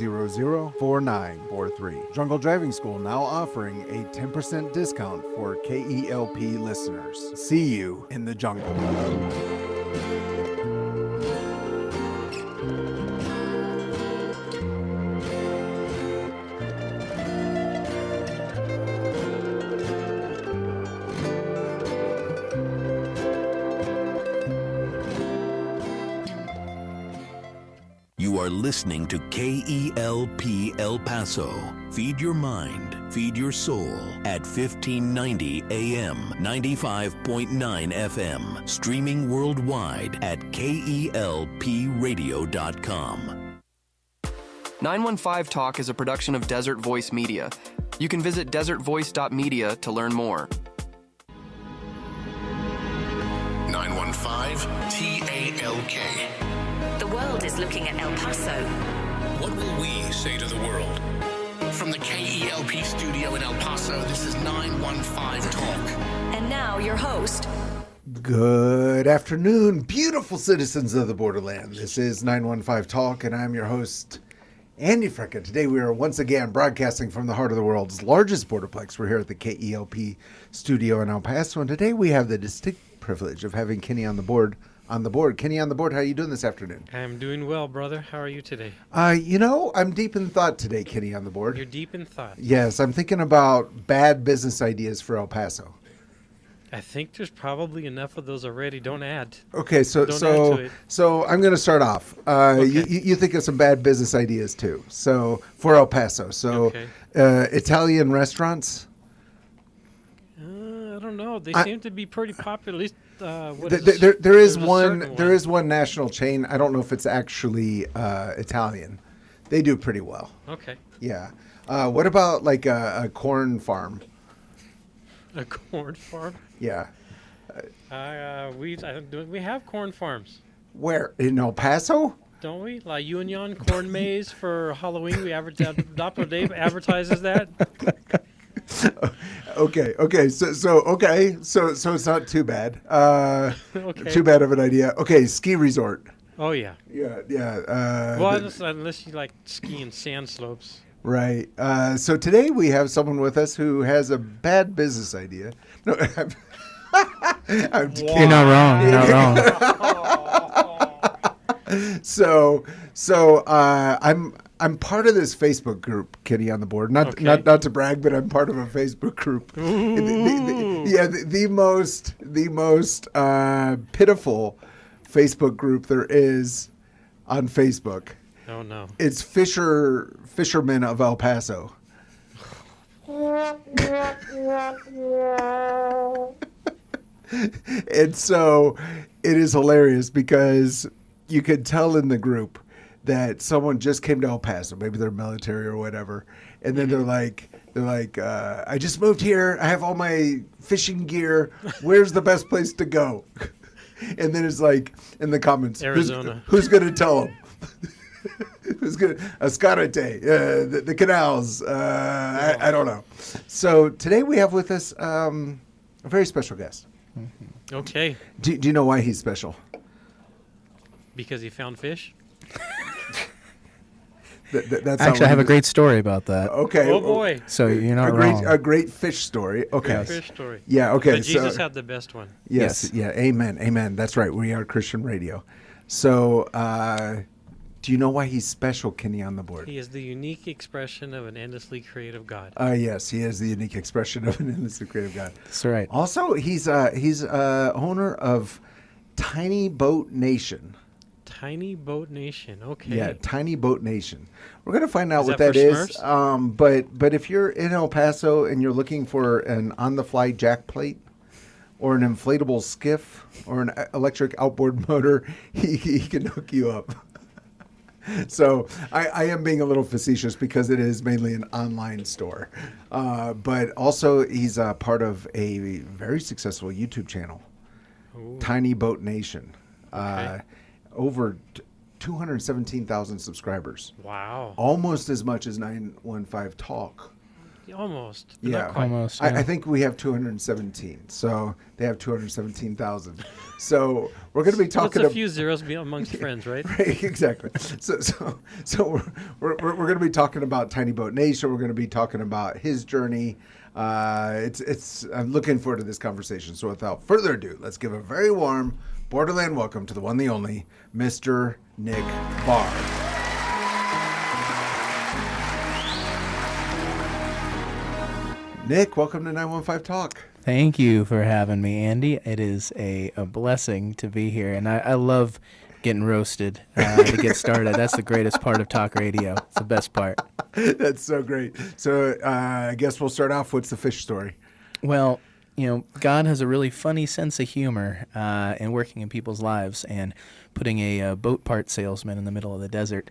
004943. Jungle Driving School now offering a 10% discount for KELP listeners. See you in the jungle. You are listening to KELP El Paso. Feed your mind, feed your soul at 1590 AM, 95.9 FM. Streaming worldwide at KELPradio.com. 915 Talk is a production of Desert Voice Media. You can visit desertvoice.media to learn more. 915 TALK. The world is looking at El Paso. What will we say to the world? From the KELP studio in El Paso, this is 915 Talk. And now your host. Good afternoon, beautiful citizens of the borderland. This is 915 Talk, and I'm your host, Andy Fricka. Today we are once again broadcasting from the heart of the world's largest borderplex. We're here at the KELP studio in El Paso, and today we have the distinct privilege of having Kenny on the board. Kenny on the board, how are you doing this afternoon? I'm doing well, brother. How are you today? I'm deep in thought today, Kenny on the board. You're deep in thought. Yes, I'm thinking about bad business ideas for El Paso. I think there's probably enough of those already. Don't add. Okay, so I'm going to start off. Okay. You think of some bad business ideas too. So for El Paso, Okay. Italian restaurants. I don't know. They seem to be pretty popular. At least There is one national chain. I don't know if it's actually Italian. They do pretty well. Okay. Yeah. What about like a corn farm? A corn farm? Yeah. We have corn farms. Where? In El Paso? Don't we? La Union corn maze for Halloween. We Doppler Dave advertises that. Okay. So it's not too bad. Okay. Too bad of an idea. Okay, ski resort. Oh yeah. Yeah. Well, unless you like skiing sand slopes. Right. So today we have someone with us who has a bad business idea. No, I'm You're not wrong. You're not wrong. So I'm part of this Facebook group, Kenny on the board. Not to brag, but I'm part of a Facebook group. The most pitiful Facebook group there is on Facebook. Oh no. It's fishermen of El Paso. And so it is hilarious because you could tell in the group that someone just came to El Paso, maybe they're military or whatever, and then they're like, I just moved here. I have all my fishing gear. Where's the best place to go? And then it's like in the comments, Arizona. Who's going to tell them? Who's going to Ascarate, the canals? I don't know. So today we have with us a very special guest. Okay. Do you know why he's special? Because he found fish. That's Actually, I have a great story about that. Okay. Oh boy. So you're not wrong. A great fish story. Okay. Great fish story. Yeah. Okay. But Jesus had the best one. Yes. Yeah. Amen. That's right. We are Christian radio. So, do you know why he's special, Kenny on the board? He is the unique expression of an endlessly creative God. Yes, he is the unique expression of an endlessly creative God. That's right. Also, he's owner of Tiny Boat Nation. Tiny Boat Nation. Okay. Yeah, Tiny Boat Nation. We're going to find out Is what that that for is. But if you're in El Paso and you're looking for an on-the-fly jack plate or an inflatable skiff or an electric outboard motor, he can hook you up. So I am being a little facetious because it is mainly an online store. But also he's part of a very successful YouTube channel, Ooh. Tiny Boat Nation. Okay. Over 217,000 subscribers. Wow. Almost as much as 915 Talk. Almost. Yeah. Not quite. Almost. I think we have 217, so they have 217,000. So we're going to be What's talking a few zeros amongst friends, right? Right, exactly. So we're going to be talking about Tiny Boat Nation. We're going to be talking about his journey. I'm looking forward to this conversation. So without further ado, let's give a very warm Borderland welcome to the one, the only, Mr. Nick Barr. Nick, welcome to 915 Talk. Thank you for having me, Andy. It is a blessing to be here, and I love getting roasted to get started. That's the greatest part of talk radio. It's the best part. That's so great. So I guess we'll start off. What's the fish story? Well, God has a really funny sense of humor in working in people's lives, and putting a boat part salesman in the middle of the desert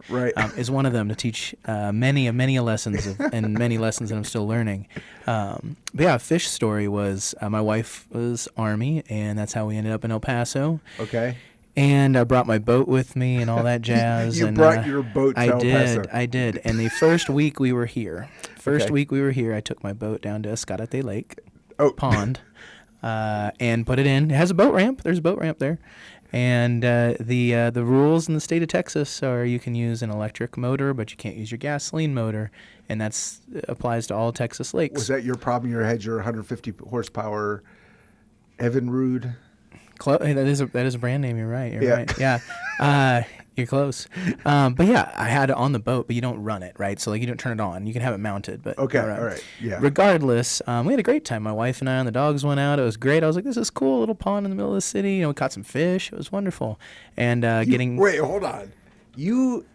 is one of them to teach many lessons and many lessons that I'm still learning. But yeah, a fish story was my wife was Army, and that's how we ended up in El Paso. Okay. And I brought my boat with me and all that jazz. You brought your boat to El Paso. I did. And the first week we were here, I took my boat down to Escalante Lake pond and put it in. It has a boat ramp. There's a boat ramp there. And the rules in the state of Texas are you can use an electric motor, but you can't use your gasoline motor, and that's applies to all Texas lakes. Was that your problem? You had your 150 horsepower Evinrude? That is a brand name. You're right. You're Yeah. right. Yeah. You're close. But yeah, I had it on the boat, but you don't run it, right? So like you don't turn it on. You can have it mounted, but Okay. not run. All right. Yeah. Regardless, we had a great time. My wife and I and the dogs went out. It was great. I was like, this is cool. Little pond in the middle of the city. We caught some fish. It was wonderful. And Wait, hold on. You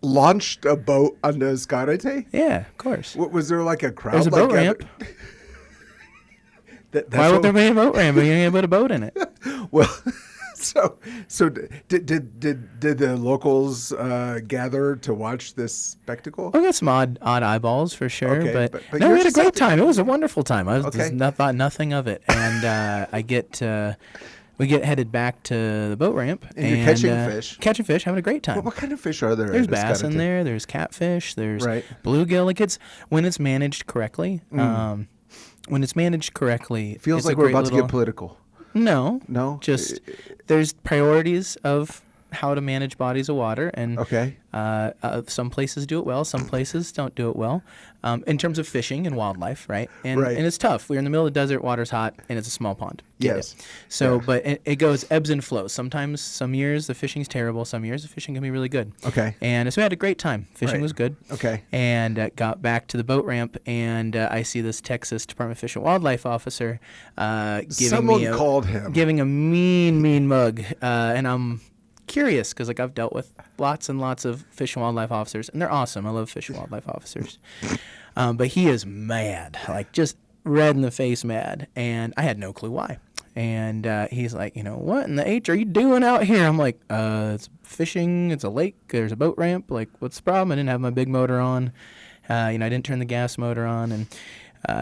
launched a boat on the Escalante? Yeah, of course. Was there like a crowd? There's a boat ramp. Why would there be a boat ramp if you ain't put a boat in it? Well, so did the locals gather to watch this spectacle? We got some odd eyeballs for sure, Okay, but but no, you're we had a just great like- time. It was a wonderful time. I Okay. thought nothing of it, and we get headed back to the boat ramp, And you're catching fish? having a great time. What kind of fish are there? There's at bass in Escalante? there. There's catfish. There's Right. bluegill. Like when it's managed correctly. When it's managed correctly, Feels it's like a we're great about to little- get political. No, No? Just there's priorities of how to manage bodies of water, and Okay. some places do it well, some places don't do it well, in terms of fishing and wildlife, right? And Right. and it's tough. We're in the middle of the desert, water's hot, and it's a small pond. Get Yes. it? So, Yeah. but it goes ebbs and flows. Sometimes, some years the fishing's terrible. Some years the fishing can be really good. Okay. And so we had a great time. Fishing Right. was good. Okay. And got back to the boat ramp, and I see this Texas Department of Fish and Wildlife officer Someone called him. giving a mean mug, and I'm curious because I've dealt with lots and lots of fish and wildlife officers, and they're awesome. I love fish and wildlife officers, but he is mad, like just red in the face mad, and I had no clue why. And he's like, what in the H are you doing out here? I'm like, it's fishing. It's a lake. There's a boat ramp. Like, what's the problem? I didn't have my big motor on. I didn't turn the gas motor on, and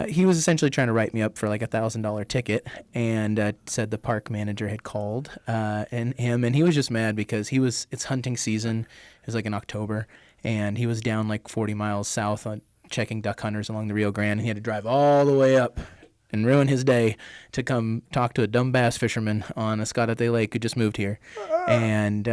he was essentially trying to write me up for like $1,000 ticket, and said the park manager had called and he was just mad because it's hunting season. It was like in October, and he was down like 40 miles south on checking duck hunters along the Rio Grande, and he had to drive all the way up and ruin his day to come talk to a dumb bass fisherman on Escalante Lake who just moved here. And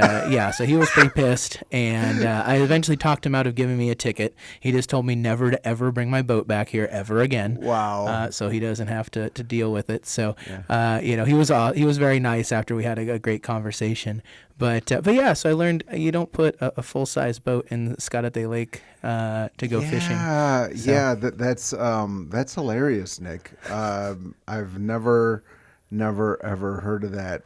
so he was pretty pissed, and I eventually talked him out of giving me a ticket. He just told me never to ever bring my boat back here ever again. Wow. So he doesn't have to deal with it. So he was very nice after we had a great conversation. But yeah, so I learned you don't put a full-size boat in Escalante Lake to go fishing. Yeah, that's hilarious, Nick. I've never ever heard of that.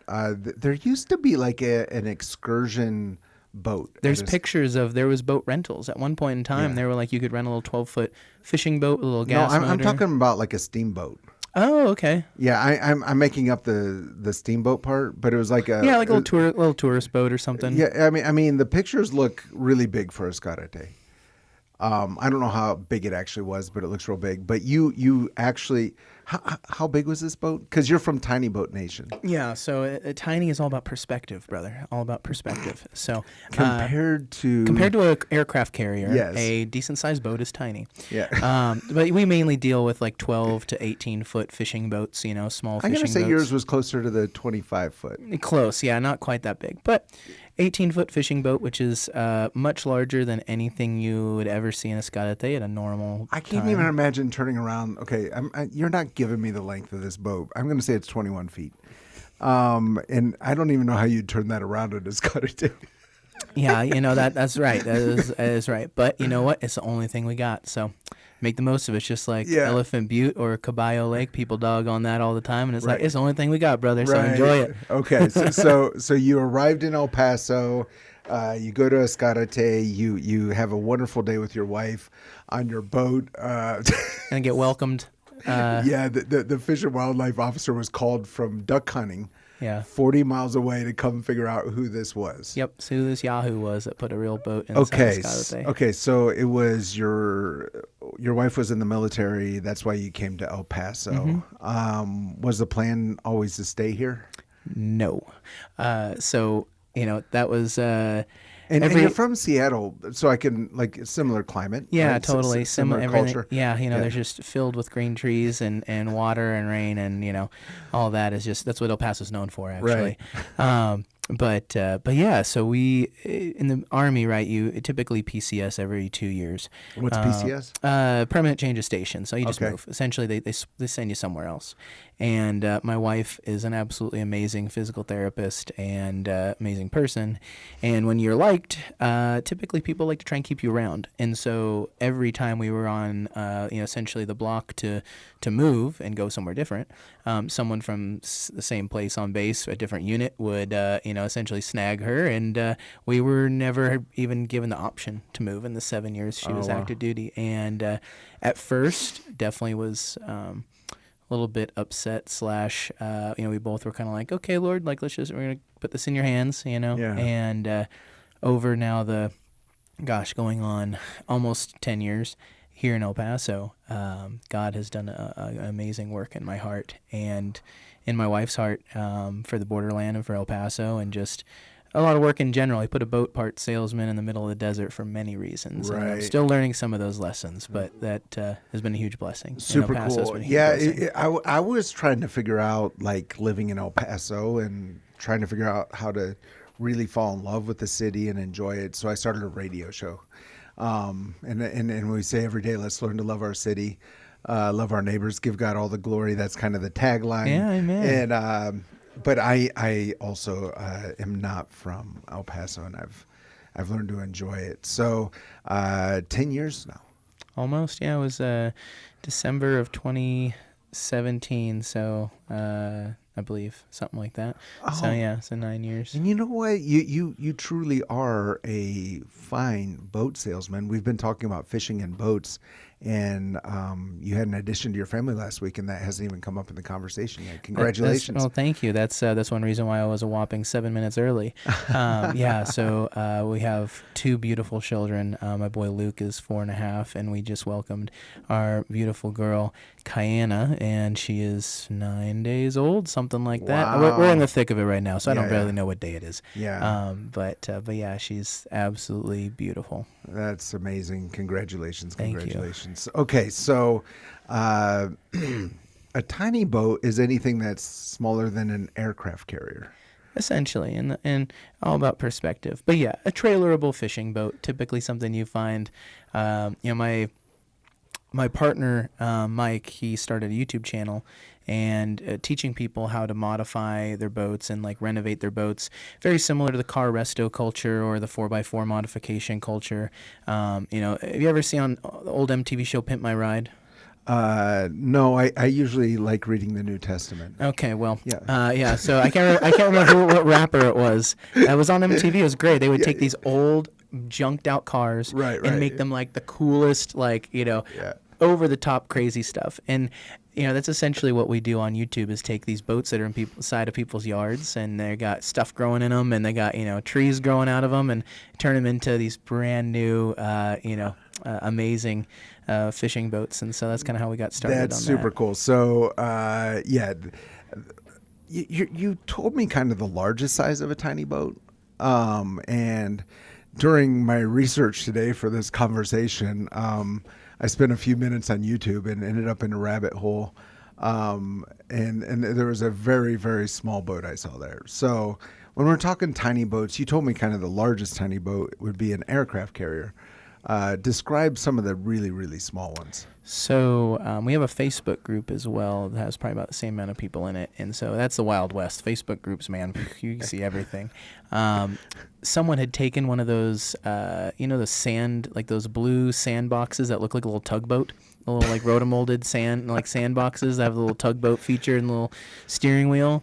There used to be like an excursion boat. There's pictures of there was boat rentals at one point in time. Yeah. They were like you could rent a little 12-foot fishing boat with a little gas I'm motor. talking about like a steamboat. Oh, okay. Yeah, I'm making up the steamboat part, but it was like a Yeah, like a little tourist boat or something. Yeah, I mean the pictures look really big for Escalante. I don't know how big it actually was, but it looks real big. But you actually, how big was this boat? Because you're from Tiny Boat Nation. Yeah, so tiny is all about perspective, brother. All about perspective. So Compared to an aircraft carrier, Yes. a decent sized boat is tiny. Yeah. But we mainly deal with like 12 to 18 foot fishing boats. Small I'm fishing gonna say boats. yours was closer to the 25 foot. Close, yeah, not quite that big, but 18-foot fishing boat, which is much larger than anything you would ever see in a Escalate at a normal I can't time. even imagine turning around. Okay, you're not giving me the length of this boat. I'm gonna say it's 21 feet. And I don't even know how you'd turn that around at Escalate. Yeah, that's right. That is right. But you know what? It's the only thing we got. So make the most of it. It's just like Yeah. Elephant Butte or Caballo Lake. People dog on that all the time, and it's like Right. it's the only thing we got, brother. So enjoy it. Okay, so you arrived in El Paso. You go to Escalate. You have a wonderful day with your wife on your boat. And get welcomed. Yeah, the Fish and Wildlife officer was called from duck hunting. Yeah. 40 miles away to come figure out who this was. Yep. So who this Yahoo was that put a real boat in Okay. Escalate. Okay. So it was your wife was in the military. That's why you came to El Paso. Mm-hmm. Was the plan always to stay here? No. So that was. And you're from Seattle, so I can like similar climate. Yeah, right? totally. Similar Everything. culture. Yeah, they're just filled with green trees and water and rain and all that is just that's what El Paso's known for actually. Right. But yeah, so we in the Army, right? You typically PCS every 2 years. What's PCS? Permanent change of station. So you just Okay. move. Essentially, they send you somewhere else. And my wife is an absolutely amazing physical therapist and amazing person. And when you're liked, typically people like to try and keep you around. And so every time we were on, essentially the block to move and go somewhere different, someone from the same place on base, a different unit, would essentially snag her. And we were never even given the option to move in the 7 years she was active duty. And at first, definitely was. A little bit upset / we both were kind of like, okay, Lord, like we're gonna put this in your hands, Yeah. And over now going on almost 10 years here in El Paso, God has done an amazing work in my heart and in my wife's heart for the borderland and for El Paso, and just a lot of work in general. I put a boat part salesman in the middle of the desert for many reasons. And I'm Right. still learning some of those lessons, but that has been a huge blessing. And Super El Paso's cool. been a huge Yeah, blessing. I was trying to figure out like living in El Paso and trying to figure out how to really fall in love with the city and enjoy it. So I started a radio show. And we say every day, let's learn to love our city, love our neighbors, give God all the glory. That's kind of the tagline. Yeah, amen. And but I also am not from El Paso, and I've learned to enjoy it. So 10 years now. Almost, yeah. It was December of 2017, so I believe something like that. So Oh. yeah, so 9 years. And you know what? You truly are a fine boat salesman. We've been talking about fishing and boats, and you had an addition to your family last week, and that hasn't even come up in the conversation yet. Congratulations. Well, thank you. That's one reason why I was a whopping 7 minutes early. Yeah, so we have two beautiful children. My boy Luke is 4.5, and we just welcomed our beautiful girl Kayana, and she is 9 days old, something like that. Wow. We're in the thick of it right now, so I Yeah, don't yeah. really know what day it is. Yeah. But yeah, she's absolutely beautiful. That's amazing. Congratulations. Thank you. Congratulations. Okay, so a tiny boat is anything that's smaller than an aircraft carrier. Essentially, and all about perspective. But yeah, a trailerable fishing boat, typically something you find. My partner Mike, he started a YouTube channel and teaching people how to modify their boats and like renovate their boats, very similar to the car resto culture or the 4x4 modification culture. Have you ever seen on the old MTV show Pimp My Ride? No, I usually like reading the New Testament. Okay, well, Yeah. yeah. So I can't remember what rapper it was. It was on MTV. It was great. They would take these old, junked out cars Right. and make them like the coolest, Yeah. over the top, crazy stuff. And that's essentially what we do on YouTube is take these boats that are in side of people's yards, and they got stuff growing in them, and they got trees growing out of them, and turn them into these brand new amazing fishing boats, and so that's kind of how we got started. That's on super that. cool. So, you told me kind of the largest size of a tiny boat, and during my research today for this conversation, I spent a few minutes on YouTube and ended up in a rabbit hole, and there was a very, very small boat I saw there. So when we're talking tiny boats, you told me kind of the largest tiny boat would be an aircraft carrier. Describe some of the really, really small ones. So we have a Facebook group as well that has probably about the same amount of people in it, and so that's the Wild West. Facebook groups, man, you can see everything. Someone had taken one of those, the sand, like those blue sand boxes that look like a little tugboat, a little like rotomolded sand boxes that have a little tugboat feature and a little steering wheel.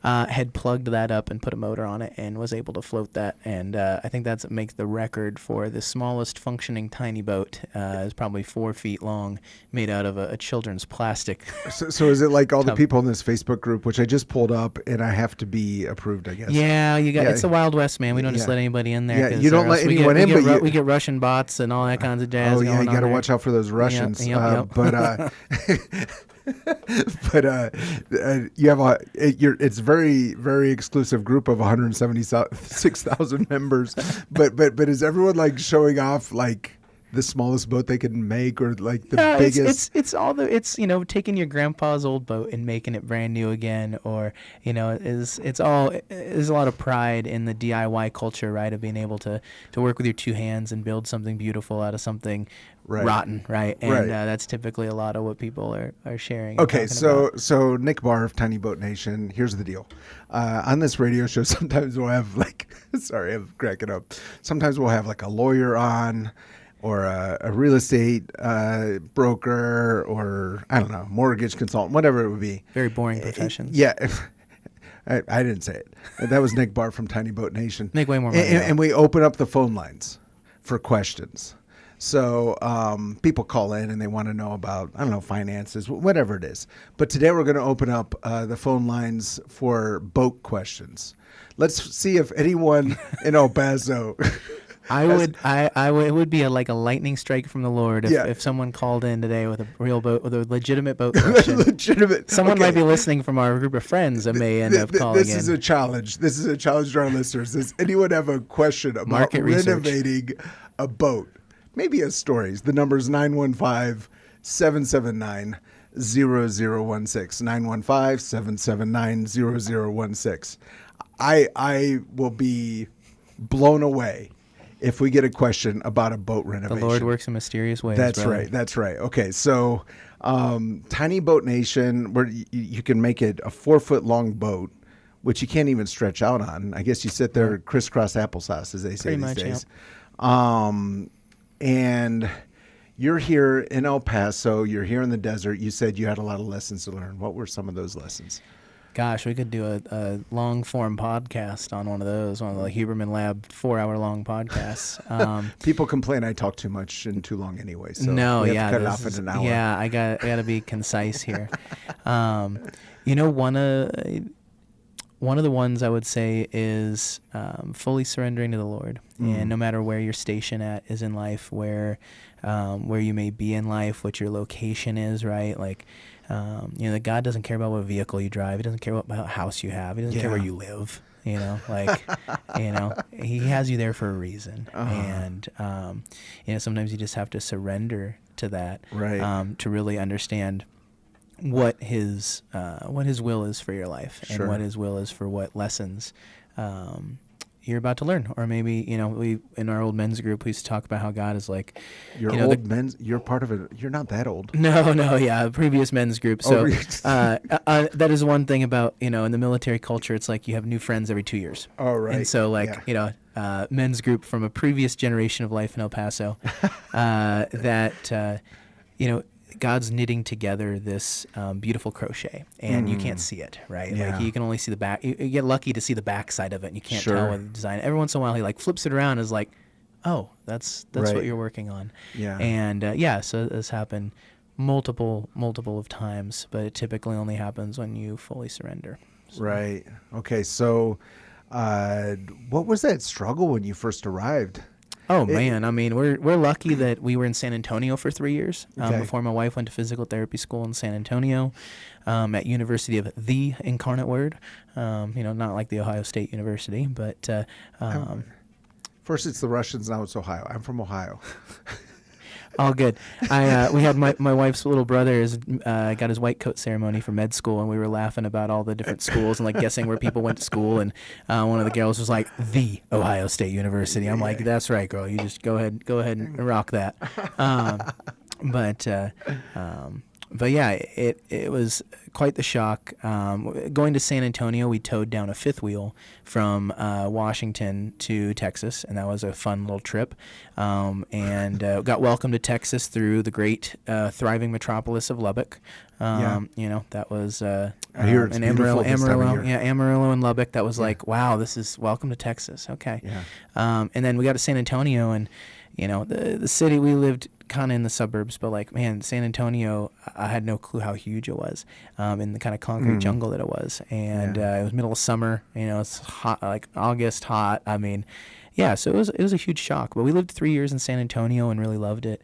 Had plugged that up and put a motor on it and was able to float that. And I think that's what makes the record for the smallest functioning tiny boat. Is probably 4 feet long, made out of a children's plastic. So is it like all the people in this Facebook group, which I just pulled up, and I have to be approved, I guess? Yeah, it's the Wild West, man. We don't just let anybody in there. Yeah, you don't let anyone in, but we get Russian bots and all that kinds of jazz. Oh yeah, you got to there. watch out for those Russians. Yep. But you have it's very, very exclusive group of 176,000 members. But is everyone like showing off like the smallest boat they can make, or like the biggest? It's taking your grandpa's old boat and making it brand new again, or there's a lot of pride in the DIY culture, right, of being able to work with your two hands and build something beautiful out of something rotten, right? And that's typically a lot of what people are sharing. Okay, so Nick Barr of Tiny Boat Nation, here's the deal. On this radio show, sometimes we'll have sorry, I'm cracking up. Sometimes we'll have like a lawyer on, or a real estate broker, or I don't know, mortgage consultant, whatever it would be. Very boring professions. Yeah. I didn't say it. That was Nick Barr from Tiny Boat Nation. Make way more money. And we open up the phone lines for questions. So people call in and they want to know about, I don't know, finances, whatever it is. But today we're going to open up the phone lines for boat questions. Let's see if anyone in El Paso... It would be like a lightning strike from the Lord if someone called in today with a real boat, with a legitimate boat question. Someone might be listening from our group of friends that may end up calling in. This is a challenge. This is a challenge to our listeners. Does anyone have a question about Market renovating a boat? Maybe a stories. The number is 915-779-0016. 915-779-0016. I will be blown away if we get a question about a boat renovation. The Lord works in mysterious ways. That's right. That's right. Okay, so Tiny Boat Nation, where you can make it a 4-foot long boat, which you can't even stretch out on. I guess you sit there crisscross applesauce, as they say these days. Yeah. And you're here in El Paso. You're here in the desert. You said you had a lot of lessons to learn. What were some of those lessons? Gosh, we could do a long-form podcast on one of those, one of the Huberman Lab 4-hour-long podcasts. People complain I talk too much and too long anyway, so no, we have to cut it off in an hour. Yeah, I got to be concise here. One of the ones I would say is fully surrendering to the Lord, and no matter where your station is in life, where you may be in life, what your location is, right? Like. That God doesn't care about what vehicle you drive. He doesn't care what house you have. He doesn't care where you live. He has you there for a reason. And, sometimes you just have to surrender to that, right? To really understand what his will is for your life, and what his will is for what lessons, you're about to learn. Or maybe, we in our old men's group, we used to talk about how God is like, you're part of it. You're not that old. No, previous men's group. So that is one thing about, in the military culture, it's like you have new friends every 2 years. Oh, right. And so men's group from a previous generation of life in El Paso, God's knitting together this beautiful crochet, and you can't see it, right? Yeah. Like you can only see the back. You get lucky to see the back side of it, and you can't tell what the design. Every once in a while, he flips it around, and is like, "Oh, that's what you're working on." Yeah. And so this happened multiple of times, but it typically only happens when you fully surrender. So. Right. Okay. So, what was that struggle when you first arrived? Oh man, I mean, we're lucky that we were in San Antonio for 3 years before my wife went to physical therapy school in San Antonio, at University of the Incarnate Word. Not like the Ohio State University, but First it's the Russians, now it's Ohio. I'm from Ohio. all good. We had my wife's little brother got his white coat ceremony for med school, and we were laughing about all the different schools and like guessing where people went to school. And one of the girls was like, "The Ohio State University." I'm like, "That's right, girl. You just go ahead and rock that." But yeah, it was quite the shock. Going to San Antonio, we towed down a fifth wheel from Washington to Texas, and that was a fun little trip. And got welcomed to Texas through the great thriving metropolis of Lubbock. That was I hear it's beautiful this time of year. Yeah, Amarillo and Lubbock. That was like, wow, this is welcome to Texas. Okay. Yeah. And then we got to San Antonio, and the city, we lived kind of in the suburbs, but like, man, San Antonio, I had no clue how huge it was, in the kind of concrete jungle that it was. And it was middle of summer, it's hot, like August hot. I mean, yeah, so it was a huge shock. But we lived 3 years in San Antonio and really loved it.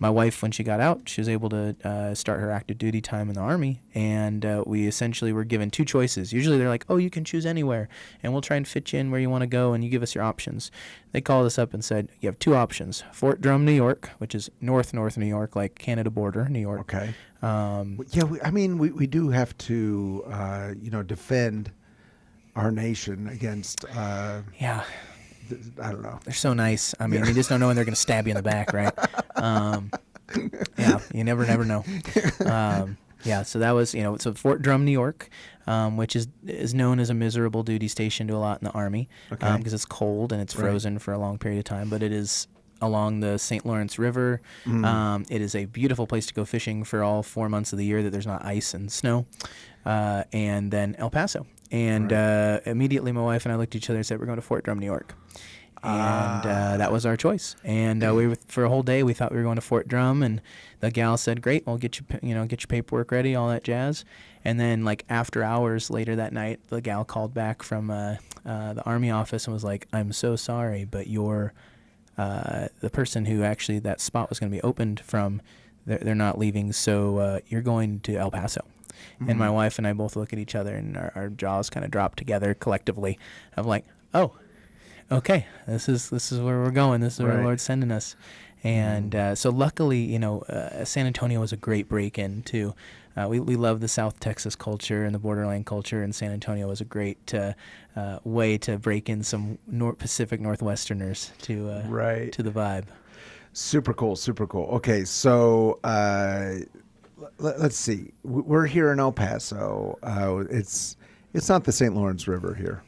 My wife, when she got out, she was able to start her active duty time in the Army, and we essentially were given two choices. Usually they're like, oh, you can choose anywhere, and we'll try and fit you in where you want to go, and you give us your options. They called us up and said, you have two options: Fort Drum, New York, which is north New York, like Canada border, New York. Okay. We do have to, defend our nation against... I don't know. They're so nice. I mean, you just don't know when they're going to stab you in the back, right? You never know. So that was, so Fort Drum, New York, which is known as a miserable duty station to a lot in the Army, because it's cold and it's frozen for a long period of time, but it is along the St. Lawrence River. It is a beautiful place to go fishing for all 4 months of the year that there's not ice and snow. And then El Paso. And immediately my wife and I looked at each other and said, we're going to Fort Drum, New York. And that was our choice. And for a whole day, we thought we were going to Fort Drum. And the gal said, great, we'll get your paperwork ready, all that jazz. And then like after hours later that night, the gal called back from the Army office and was like, I'm so sorry, but you're the person who actually that spot was going to be opened from, they're not leaving. So you're going to El Paso. And my wife and I both look at each other, and our jaws kind of drop together collectively. I'm like, oh, okay, this is where we're going. This is where the Lord's sending us. And so luckily, San Antonio was a great break-in too. We love the South Texas culture and the borderland culture, and San Antonio was a great way to break in some Pacific Northwesterners to the vibe. Super cool. Okay, so let's see. We're here in El Paso. It's not the St. Lawrence River here.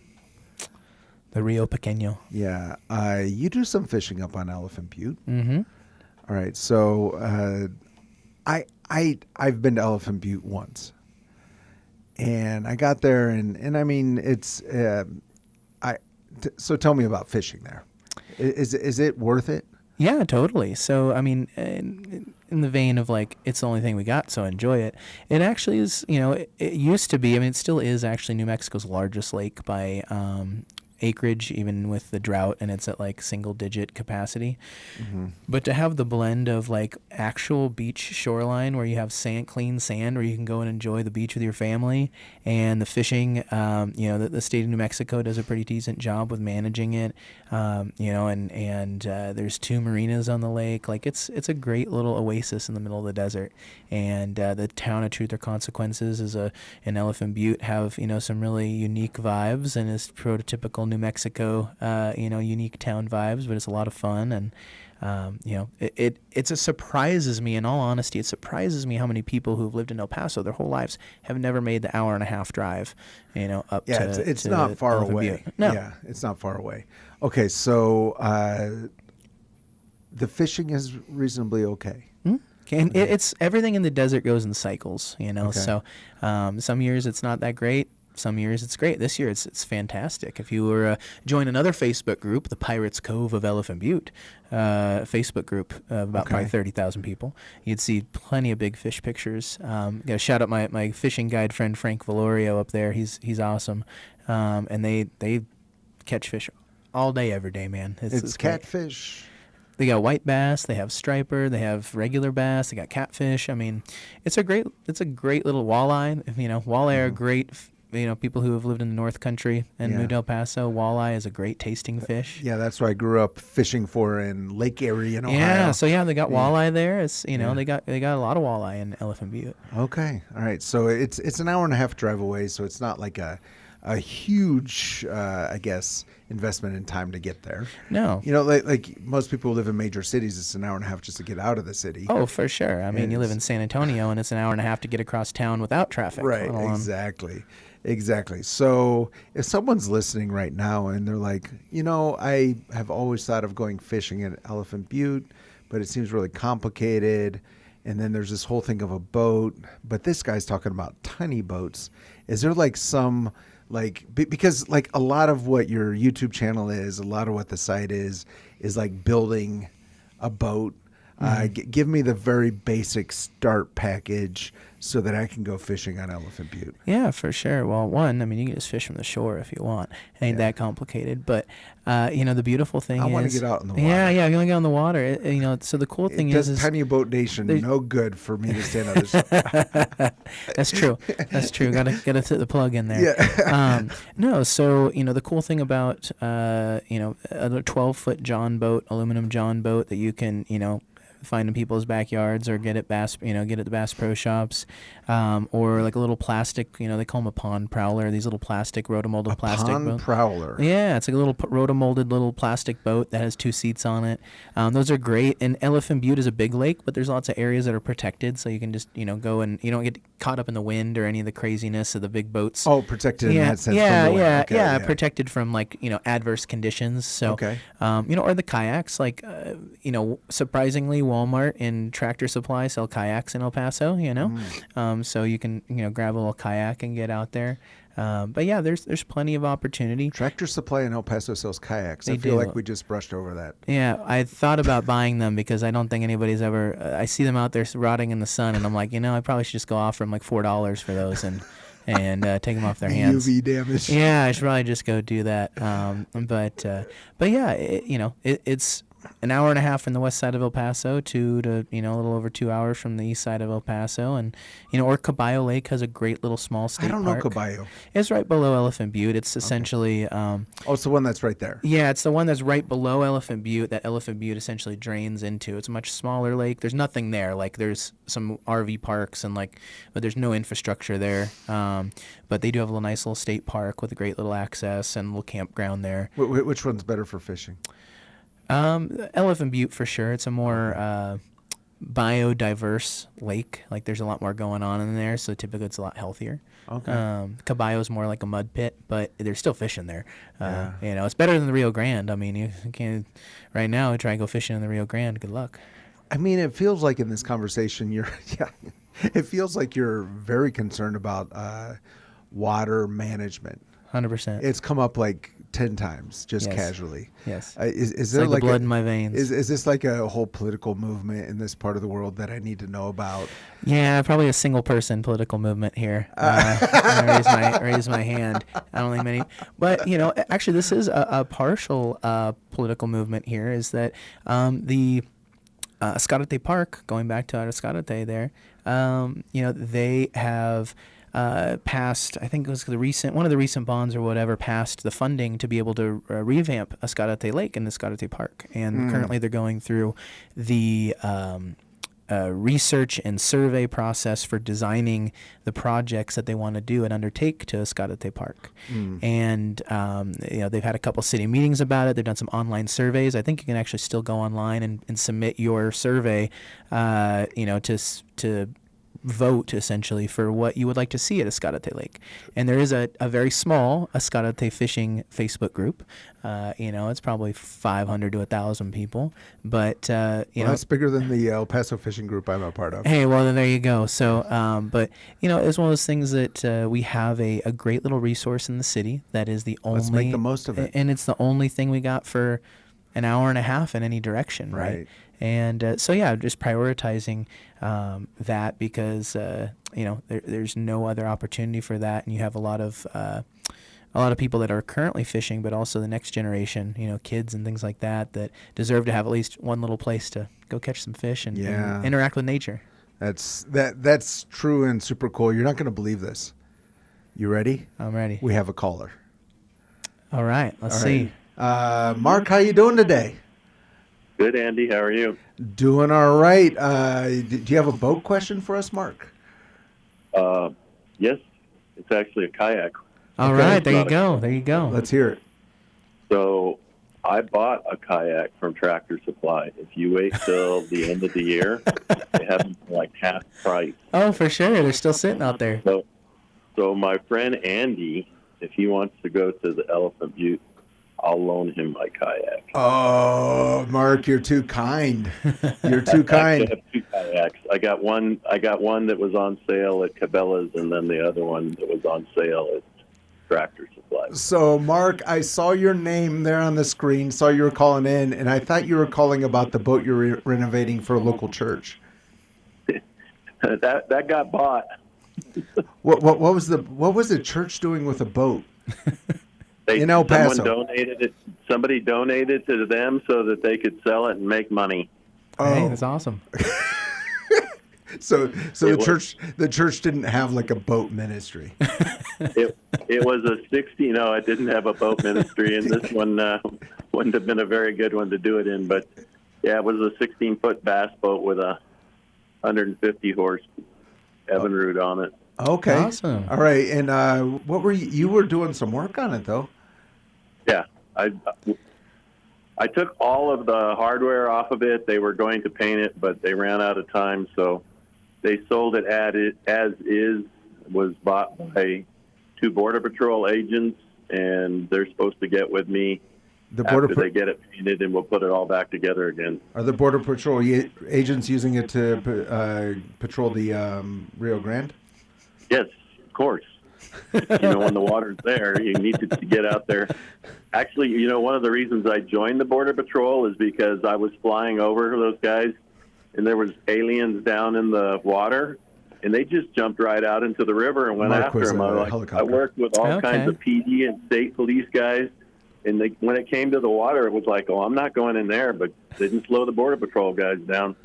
The Rio Pequeño. Yeah. You do some fishing up on Elephant Butte. Mm-hmm. All right. So I've been to Elephant Butte once, and I got there, and I mean it's so tell me about fishing there. Is it worth it? Yeah, totally. So, I mean, in the vein of like, it's the only thing we got, so enjoy it. It actually is, it used to be, I mean, it still is actually New Mexico's largest lake by acreage, even with the drought, and it's at like single digit capacity. Mm-hmm. But to have the blend of like actual beach shoreline where you have clean sand where you can go and enjoy the beach with your family, and the fishing, the state of New Mexico does a pretty decent job with managing it, and there's 2 marinas on the lake. Like it's a great little oasis in the middle of the desert. And the town of Truth or Consequences is in Elephant Butte have, some really unique vibes, and is prototypical New Mexico, unique town vibes, but it's a lot of fun. And, it surprises me, in all honesty, it surprises me how many people who've lived in El Paso their whole lives have never made the hour-and-a-half drive, up to... Yeah, it's not far away. No. Yeah, it's not far away. Okay, so the fishing is reasonably okay. Mm-hmm. And it's everything in the desert goes in cycles, Okay. So some years it's not that great. Some years it's great. This year it's fantastic. If you were join another Facebook group, the Pirates Cove of Elephant Butte, Facebook group of about probably 30,000 people, you'd see plenty of big fish pictures. Gotta shout out my fishing guide friend Frank Valorio up there. He's awesome, and they catch fish all day, every day, man. It's great. catfish. They got white bass, they have striper, they have regular bass, they got catfish. I mean, it's a great little walleye. Walleye are great. People who have lived in the North Country and moved to El Paso, walleye is a great tasting fish. Yeah, that's what I grew up fishing for in Lake Erie in Ohio. Yeah, so they got walleye there. It's they got a lot of walleye in Elephant Butte. Okay, all right. So it's an hour and a half drive away, so it's not like a huge, I guess, investment in time to get there. No. Like most people who live in major cities, it's an hour and a half just to get out of the city. Oh, for sure. I mean, you live in San Antonio, and it's an hour and a half to get across town without traffic. Right, exactly. So if someone's listening right now and they're like, I have always thought of going fishing at Elephant Butte, but it seems really complicated. And then there's this whole thing of a boat, but this guy's talking about tiny boats. Is there like some... because like a lot of what your YouTube channel is, a lot of what the site is like building a boat. Give me the very basic start package so that I can go fishing on Elephant Butte. Yeah, for sure. Well, one, I mean, you can just fish from the shore if you want. It ain't that complicated. But, the beautiful thing I is... want to get out in the water. Yeah, you want to get on the water. So the cool thing is... Tiny Boat Nation, no good for me to stand on this. That's true. Gotta hit the plug in there. Yeah. The cool thing about, a 12-foot John boat, aluminum John boat that you can, find in people's backyards or get at the Bass Pro Shops, or like a little plastic, they call them a pond prowler, these little plastic rotomolded plastic pond boat. prowler. Yeah, it's like a little rotomolded little plastic boat that has 2 seats on it. Those are great. And Elephant Butte is a big lake, but there's lots of areas that are protected, so you can just go and you don't get caught up in the wind or any of the craziness of the big boats. Oh, protected in that sense. From the wind. Okay, protected from adverse conditions. So or the kayaks, surprisingly Walmart and Tractor Supply sell kayaks in El Paso, so you can grab a little kayak and get out there. But yeah, there's plenty of opportunity. Tractor Supply in El Paso sells kayaks. I feel like we just brushed over that. Yeah, I thought about buying them because I don't think anybody's ever. I see them out there rotting in the sun, and I'm like, I probably should just go offer them like $4 for those and take them off their hands. UV damage. Yeah, I should probably just go do that. But yeah, it's an hour and a half from the west side of El Paso to a little over 2 hours from the east side of El Paso, and or Caballo Lake has a great little small state park. I don't know Caballo. It's right below Elephant Butte. It's essentially it's the one that's right there. Yeah, it's the one that's right below Elephant Butte that Elephant Butte essentially drains into. It's a much smaller lake. There's nothing there. Like there's some RV parks but there's no infrastructure there. But they do have a nice little state park with a great little access and a little campground there. Which one's better for fishing? Elephant Butte for sure. It's a more biodiverse lake. Like there's a lot more going on in there, so typically it's a lot healthier. Okay. Caballo's more like a mud pit, but there's still fishing there. It's better than the Rio Grande. I mean, you can't right now try and go fishing in the Rio Grande. Good luck. I mean, it feels like in this conversation it feels like you're very concerned about water management. 100%. It's come up like 10 times just casually. Yes. Is there like the blood in my veins? Is this like a whole political movement in this part of the world that I need to know about? Yeah, probably a single person political movement here. I raise my hand. I don't think many. But, actually this is a partial political movement here, is that the Escalante Park, going back to Escalante there, they have passed, I think it was one of the recent bonds or whatever, passed the funding to be able to revamp Escalante Lake and Escalante Park. And currently they're going through the research and survey process for designing the projects that they want to do and undertake to Escalante Park. And they've had a couple city meetings about it. They've done some online surveys. I think you can actually still go online and submit your survey to vote essentially for what you would like to see at Escalante Lake. And there is a very small Escalante fishing Facebook group. It's probably 500 to 1,000 people, but that's bigger than the El Paso fishing group I'm a part of. Hey, well then there you go. So, but it's one of those things that we have a great little resource in the city that is the only. Let's make the most of it. And it's the only thing we got for an hour and a half in any direction, right? And just prioritizing that because there's no other opportunity for that, and you have a lot of a lot of people that are currently fishing, but also the next generation, kids and things like that deserve to have at least one little place to go catch some fish and interact with nature. That's true and super cool. You're not going to believe this. You ready? I'm ready. We have a caller. All right. Let's see. Mark, how you doing today? Good, Andy. How are you? Doing all right. Do you have a boat question for us, Mark? Yes. It's actually a kayak. All right. There you go. Let's hear it. So I bought a kayak from Tractor Supply. If you wait till the end of the year, they have them for like half price. Oh, for sure. They're still sitting out there. So my friend Andy, if he wants to go to the Elephant Butte, I'll loan him my kayak. Oh, Mark, you're too kind. You're too kind. I have 2 kayaks. I got one that was on sale at Cabela's, and then the other one that was on sale at Tractor Supply. So, Mark, I saw your name there on the screen, saw you were calling in, and I thought you were calling about the boat you're renovating for a local church. That got bought. What was the church doing with a boat? In El Paso. Someone donated it. Somebody donated to them so that they could sell it and make money. Hey, that's awesome. So the church didn't have like a boat ministry. It was a 60. No, it didn't have a boat ministry, and this one wouldn't have been a very good one to do it in. But yeah, it was a 16-foot bass boat with a 150 horse Evinrude on it. Okay, awesome. All right, and what were you were doing some work on it though? Yeah, I took all of the hardware off of it. They were going to paint it, but they ran out of time, so they sold it as is. Was bought by 2 Border Patrol agents, and they're supposed to get with me after they get it painted, and we'll put it all back together again. Are the Border Patrol agents using it to patrol the Rio Grande? Yes, of course. When the water's there, you need to get out there. Actually, one of the reasons I joined the Border Patrol is because I was flying over those guys, and there was aliens down in the water, and they just jumped right out into the river and went after them. I worked with all kinds of PD and state police guys, and when it came to the water, it was like, oh, I'm not going in there, but they didn't slow the Border Patrol guys down.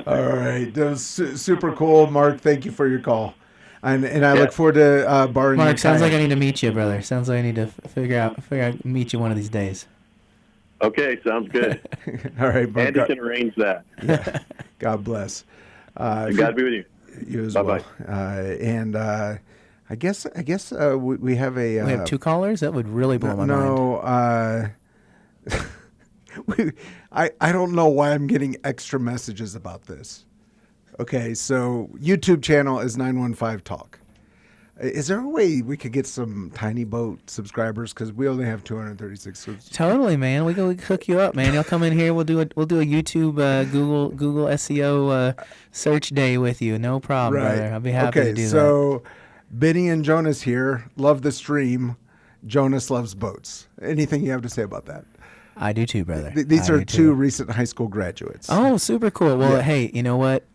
All right. That was super cool, Mark. Thank you for your call. And I look forward to Barr. Mark, sounds like I need to meet you, brother. Sounds like I need to figure out meet you one of these days. Okay, sounds good. All right, Mark. Andy can arrange that. Yeah. God bless. God be with you. You as Bye-bye. well. And I guess we have a. We have 2 callers. That would really blow my mind. No. I don't know why I'm getting extra messages about this. Okay, so YouTube channel is 915 Talk. Is there a way we could get some tiny boat subscribers? Because we only have 236 subscribers. Totally, man. We can hook you up, man. You'll come in here. We'll do a YouTube Google SEO search day with you. No problem, brother. I'll be happy to do that. So Benny and Jonas here love the stream. Jonas loves boats. Anything you have to say about that? I do too, brother. These are 2 recent high school graduates. Oh, super cool. Well, hey, you know what?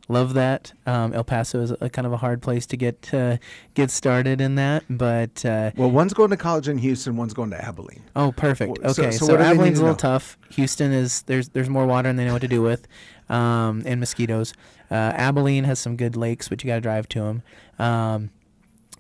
Love that. El Paso is a kind of a hard place to get started in that, but well, one's going to college in Houston, one's going to Abilene. Oh, perfect. Okay, so so Abilene's a little tough. Houston is there's more water and they know what to do with, and mosquitoes. Abilene has some good lakes, but you got to drive to them.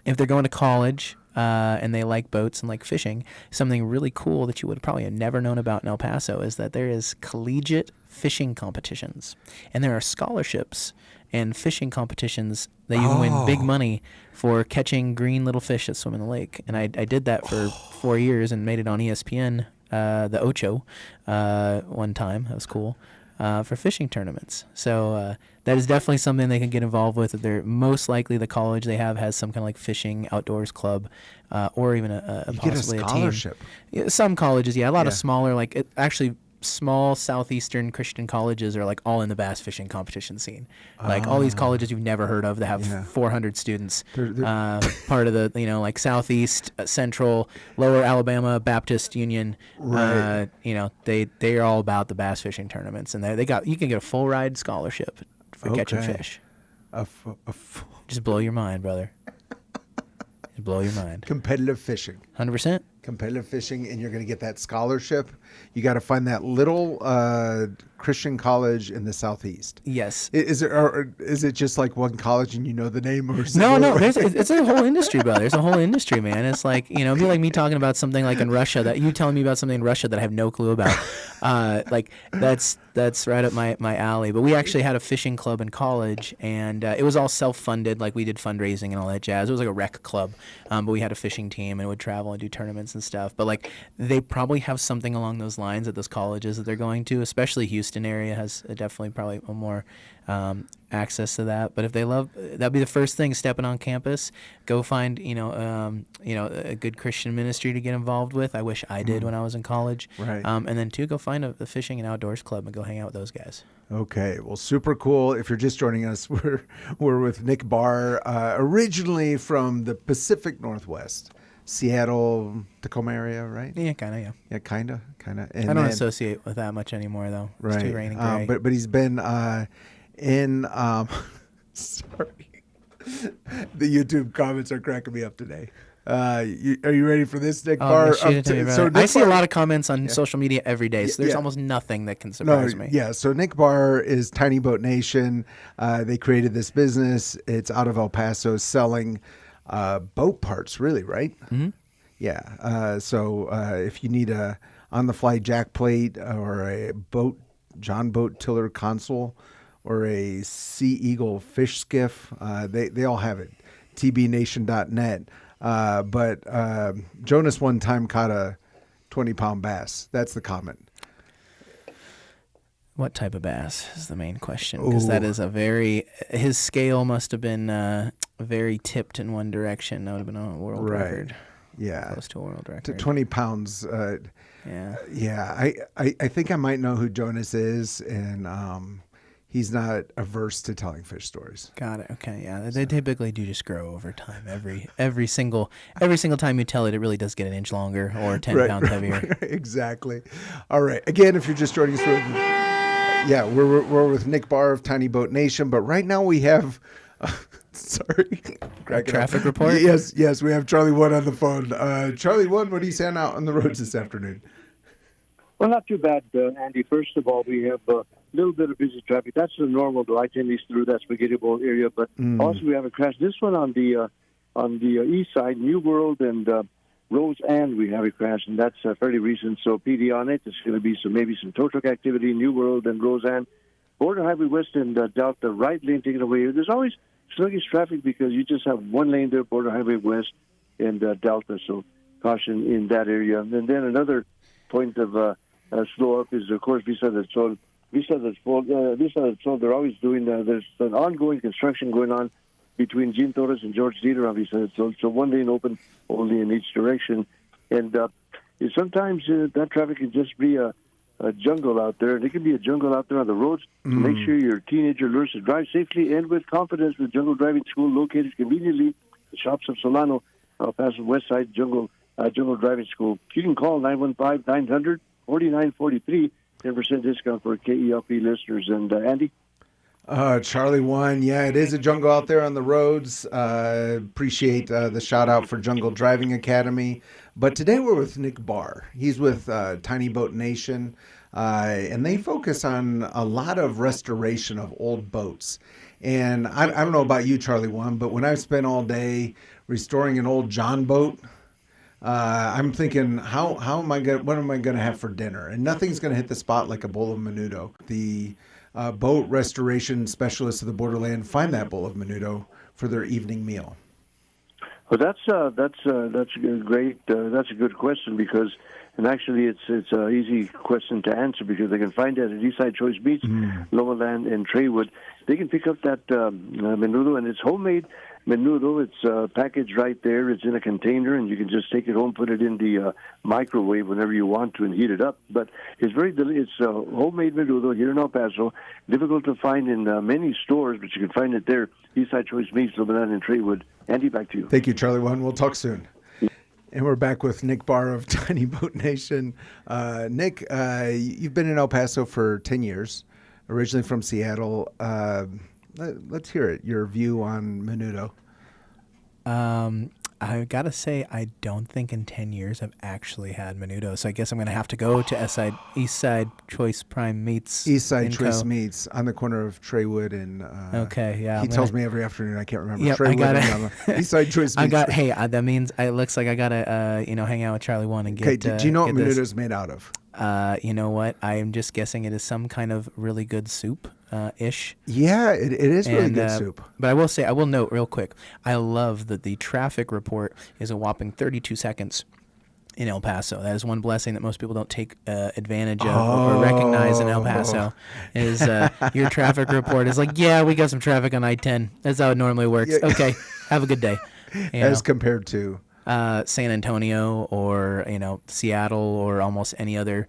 If they're going to college. And they like boats and like fishing. Something really cool that you would probably have never known about in El Paso is that there is collegiate fishing competitions. And there are scholarships and fishing competitions that you can win big money for catching green little fish that swim in the lake. And I did that for 4 years and made it on ESPN, the Ocho, one time. That was cool. For fishing tournaments. So that is definitely something they can get involved with. They're most likely the college they have has some kind of like fishing outdoors club, or even possibly a scholarship. A team. Yeah, some colleges, a lot of smaller, actually small southeastern Christian colleges are like all in the bass fishing competition scene. Like all these colleges you've never heard of that have 400 students. Part of the like Southeast, Central, Lower Alabama Baptist Union. Right. They're all about the bass fishing tournaments, and you can get a full ride scholarship for catching fish. Just blow your mind, brother. It'd blow your mind. Competitive fishing. 100%. Competitive fishing, and you're going to get that scholarship. You got to find that little Christian college in the southeast. Yes. Is it, or is it just like one college and you know the name? Or No. It's a whole industry, brother. There's a whole industry, man. It's like, it'd be like me talking about something like in Russia that you telling me about something in Russia that I have no clue about. Like that's right up my alley. But we actually had a fishing club in college, and it was all self-funded. Like we did fundraising and all that jazz. It was like a rec club, but we had a fishing team and would travel and do tournaments and stuff. But like they probably have something along those lines at those colleges that they're going to. Especially Houston area has definitely probably a more access to that. But if they love, that'd be the first thing, stepping on campus. Go find a good Christian ministry to get involved with. I wish I did when I was in college. Right. And then two, go find a fishing and outdoors club and go hang out with those guys. Okay, well, super cool. If you're just joining us, we're with Nick Barr, originally from the Pacific Northwest, Seattle, Tacoma area, right? Yeah, kind of, yeah. Yeah, kind of. I don't associate with that much anymore, though. It's Right. too rain and gray. But he's been in. Sorry, the YouTube comments are cracking me up today. Are you ready for this, Nick Barr? Shoot it to me, brother. I see a lot of comments on social media every day, so there's almost nothing that can surprise me. Yeah, so Nick Barr is Tiny Boat Nation. They created this business. It's out of El Paso, selling boat parts, really, right? Mm-hmm. Yeah. So if you need a on-the-fly jack plate or a John boat tiller console or a Sea Eagle fish skiff, they all have it. tbnation.net. But Jonas one time caught a 20-pound bass. That's the comment. What type of bass is the main question? Because that is his scale must have been very tipped in one direction. That would have been a world record. Yeah. Close to a world record. To 20 pounds. Yeah. I think I might know who Jonas is, and he's not averse to telling fish stories. Got it. Okay. Yeah. They typically do just grow over time. Every single time you tell it, it really does get an inch longer or 10 pounds heavier. Exactly. All right. Again, if you're just joining us, we're with Nick Barr of Tiny Boat Nation, but right now we have. Sorry. Traffic report? Yes, we have Charlie One on the phone. Charlie One, what are you saying out on the roads this afternoon? Well, not too bad, Andy. First of all, we have a little bit of busy traffic. That's the normal. The I-10 is through that Spaghetti Bowl area, but also we have a crash. This one on the east side, New World and Rose Ann, we have a crash, and that's fairly recent. So PD on it. There's going to be maybe some tow truck activity, New World and Rose Ann. Border Highway West and Delta, right lane taken away. There's always sluggish traffic because you just have one lane there, Border Highway West and Delta, so caution in that area. And then another point of slow up is, of course, Vista del Sol. They're always doing, there's an ongoing construction going on between Jean Torres and George Dieter on Vista del Sol, so one lane open only in each direction. And sometimes that traffic can just be a jungle out there, and it can be a jungle out there on the roads. So make sure your teenager learns to drive safely and with confidence with Jungle Driving School, located conveniently the shops of Solano, El Paso West Side Jungle Driving School. You can call 915-900-4943, 10% discount for KELP listeners. And Andy? Charlie One, yeah, it is a jungle out there on the roads. Appreciate the shout out for Jungle Driving Academy. But today we're with Nick Barr. He's with Tiny Boat Nation, and they focus on a lot of restoration of old boats. And I don't know about you, Charlie One, but when I've spent all day restoring an old John boat, I'm thinking, what am I gonna have for dinner? And nothing's gonna hit the spot like a bowl of menudo. The boat restoration specialists of the borderland find that bowl of menudo for their evening meal. Well, that's a great. That's a good question because, and actually, it's an easy question to answer because they can find it at Eastside Choice Beach, Loma Land, and Traywood. They can pick up that menudo, and it's homemade menudo. It's packaged right there. It's in a container, and you can just take it home, put it in the microwave whenever you want to, and heat it up. But it's it's homemade menudo here in El Paso. Difficult to find in many stores, but you can find it there. Eastside Choice Meats, Loma Land, and Traywood. Andy, back to you. Thank you, Charlie One. We'll talk soon. And we're back with Nick Barr of Tiny Boat Nation. Nick, you've been in El Paso for 10 years, originally from Seattle. Let's hear it, your view on menudo. I gotta say, I don't think in 10 years I've actually had menudo. So I guess I'm gonna have to go to East Side Choice Prime Meats. East Side Inco. Choice Meats on the corner of Traywood and. Okay, yeah. He tells me every afternoon. I can't remember. Yep, Traywood I got and it. East Side Choice Meats. That means it looks like I gotta hang out with Charlie One and get. Okay, do you know what get menudo this. is made out of? You know what? I am just guessing it is some kind of really good soup, ish. Yeah, it is really good soup. But I will note real quick, I love that the traffic report is a whopping 32 seconds in El Paso. That is one blessing that most people don't take advantage of or recognize in El Paso. Is your traffic report is like, yeah, we got some traffic on I-10. That's how it normally works. Yeah. Okay, have a good day. As compared to San Antonio or Seattle or almost any other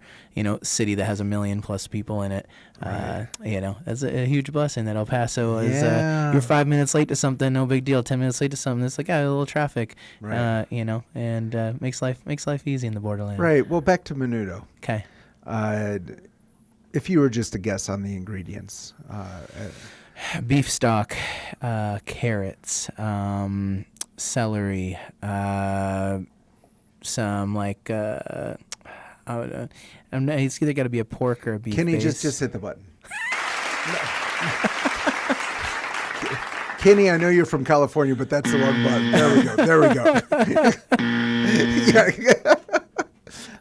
city that has 1 million plus people in it. Right. That's a huge blessing that El Paso is. Yeah. You're 5 minutes late to something, no big deal. 10 minutes late to something, it's like a little traffic. Right. And makes life easy in the borderland. right. Well, back to menudo. Okay. If you were just to guess on the ingredients, Beef stock, carrots, celery, some it's either got to be a pork or a beef. Kenny, base. just hit the button. Kenny, I know you're from California, but that's the wrong button. There we go. Yeah.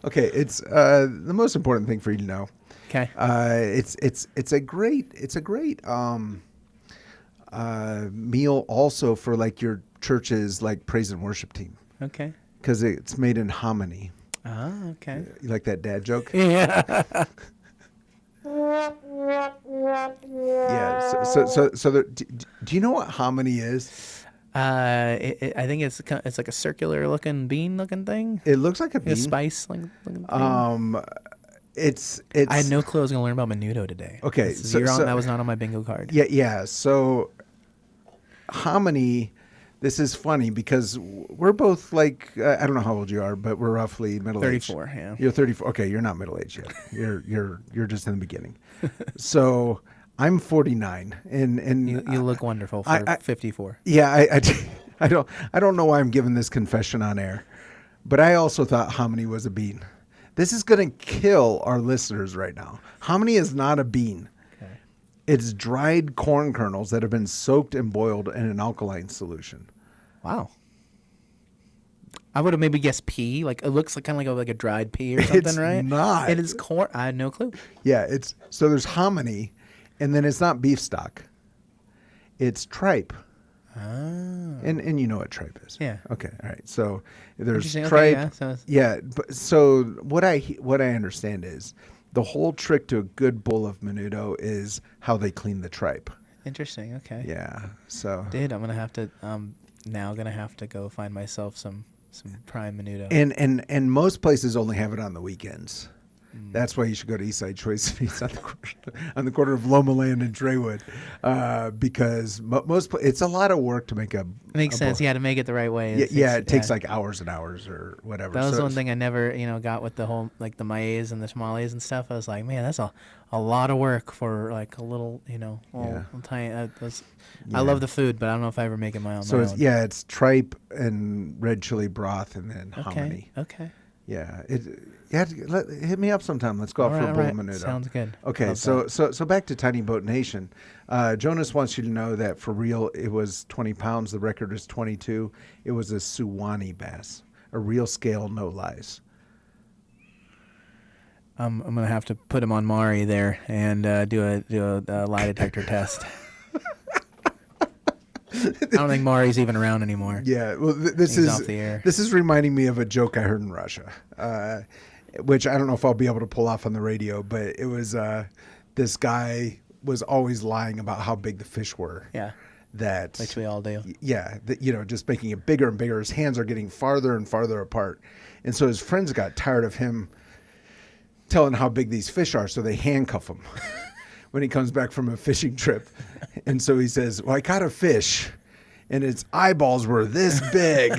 Okay, it's the most important thing for you to know. Okay. It's a great meal also for like your church's like praise and worship team Okay. because it's made in hominy. Ah, okay. You like that dad joke? Yeah. Yeah. So do you know what hominy is? I think it's like a circular looking bean looking thing. It looks like a bean. A spice looking thing. It's. I had no clue I was going to learn about menudo today. Okay, that was not on my bingo card. Yeah. So hominy. This is funny because we're both like I don't know how old you are, but we're roughly middle age. 34. Yeah. You're 34. Okay, you're not middle aged yet. You're just in the beginning. So I'm 49, and You look wonderful for 54. Yeah, I don't know why I'm giving this confession on air, but I also thought hominy was a bean. This is going to kill our listeners right now. Hominy is not a bean. Okay. It's dried corn kernels that have been soaked and boiled in an alkaline solution. Wow. I would have maybe guessed pea. Like it looks kind of like a dried pea or something, It's right? not. It is corn. I had no clue. Yeah, so there's hominy, and then it's not beef stock. It's tripe. Ah. And you know what tripe is. Yeah. Okay. All right. So there's Interesting. tripe. Okay, yeah, so it's- Yeah. But so what I understand is the whole trick to a good bowl of menudo is how they clean the tripe. Interesting. Okay. Yeah. So. Dude, I'm gonna have to go find myself some prime menudo. And most places only have it on the weekends. That's why you should go to Eastside Choice Meats on the corner of Loma Land and Draywood, because it's a lot of work to make a. Makes a sense. bowl. Yeah, to make it the right way. It takes like hours and hours or whatever. That was So one thing I never, got with the whole like the maize and the tamales and stuff. I was like, man, that's a lot of work for like a little, little tiny. I love the food, but I don't know if I ever make it my own. So it's tripe and red chili broth and then hominy. Okay. Yeah, hit me up sometime. Let's go out for a bowl of menudo. Sounds good. Okay, so back to Tiny Boat Nation. Jonas wants you to know that for real, it was 20 pounds. The record is 22. It was a Suwannee bass, a real scale, no lies. I'm gonna have to put him on Mari there and do a lie detector test. I don't think Mari's even around anymore. Yeah, well, He's off the air. This is reminding me of a joke I heard in Russia, which I don't know if I'll be able to pull off on the radio, but it was this guy was always lying about how big the fish were. Yeah. Which we all do. Yeah, just making it bigger and bigger. His hands are getting farther and farther apart, and so his friends got tired of him telling how big these fish are, so they handcuff him when he comes back from a fishing trip. And so he says, well, I caught a fish and its eyeballs were this big.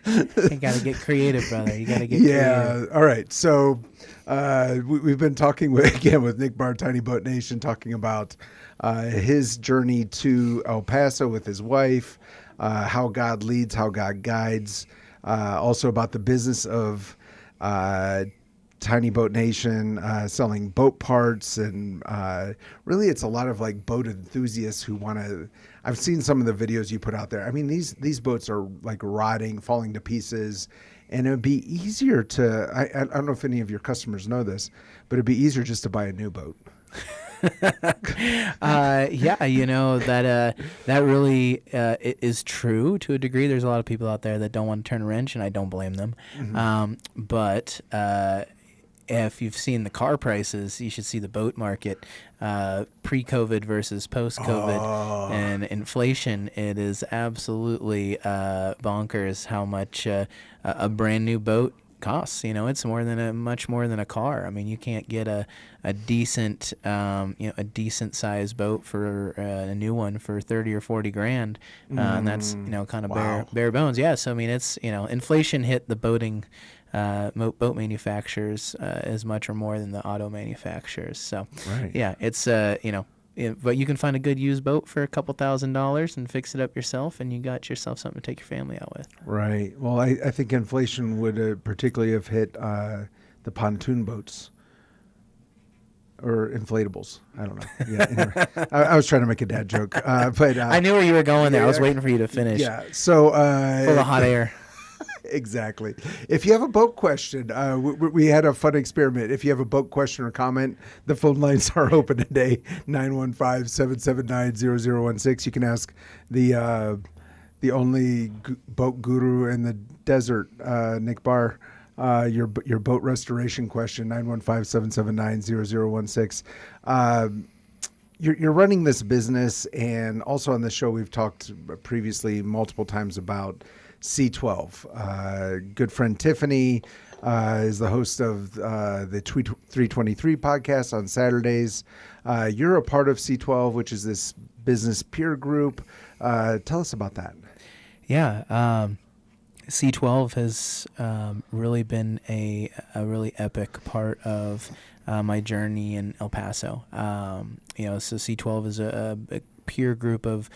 You got to get creative, brother. You got to get creative. All right. So We've been talking with Nick Barr, Tiny Boat Nation, talking about his journey to El Paso with his wife, how God leads, how God guides, also about the business of Tiny Boat Nation, selling boat parts, and really it's a lot of like boat enthusiasts who want to. I've seen some of the videos you put out there. I mean, these boats are like rotting, falling to pieces, and it would be easier to. I don't know if any of your customers know this, but it'd be easier just to buy a new boat. Yeah, you know that really is true to a degree. There's a lot of people out there that don't want to turn a wrench, and I don't blame them. But if you've seen the car prices, you should see the boat market pre-COVID versus post-COVID and inflation. It is absolutely bonkers how much a brand new boat costs. You know, it's much more than a car. I mean, you can't get a decent a decent sized boat for a new one for 30 or 40 grand, and that's kind of bare bones. Yeah, so I mean, it's inflation hit the boat manufacturers as much or more than the auto manufacturers. So yeah, it's but you can find a good used boat for a couple $1,000s and fix it up yourself, and you got yourself something to take your family out with. Right. Well, I think inflation would particularly have hit the pontoon boats or inflatables. I don't know. Yeah, anyway. I was trying to make a dad joke, but I knew where you were going there. I was waiting for you to finish. Yeah. So full of hot air. Exactly. If you have a boat question, we had a fun experiment. If you have a boat question or comment, the phone lines are open today, 915-779-0016. You can ask the only boat guru in the desert, Nick Barr, your boat restoration question, 915-779-0016. You're running this business, and also on the show we've talked previously multiple times about C12. Good friend Tiffany is the host of the Tweet 323 podcast on Saturdays. You're a part of C12, which is this business peer group. Tell us about that. Yeah. C12 has really been a really epic part of my journey in El Paso. So C12 is a peer group of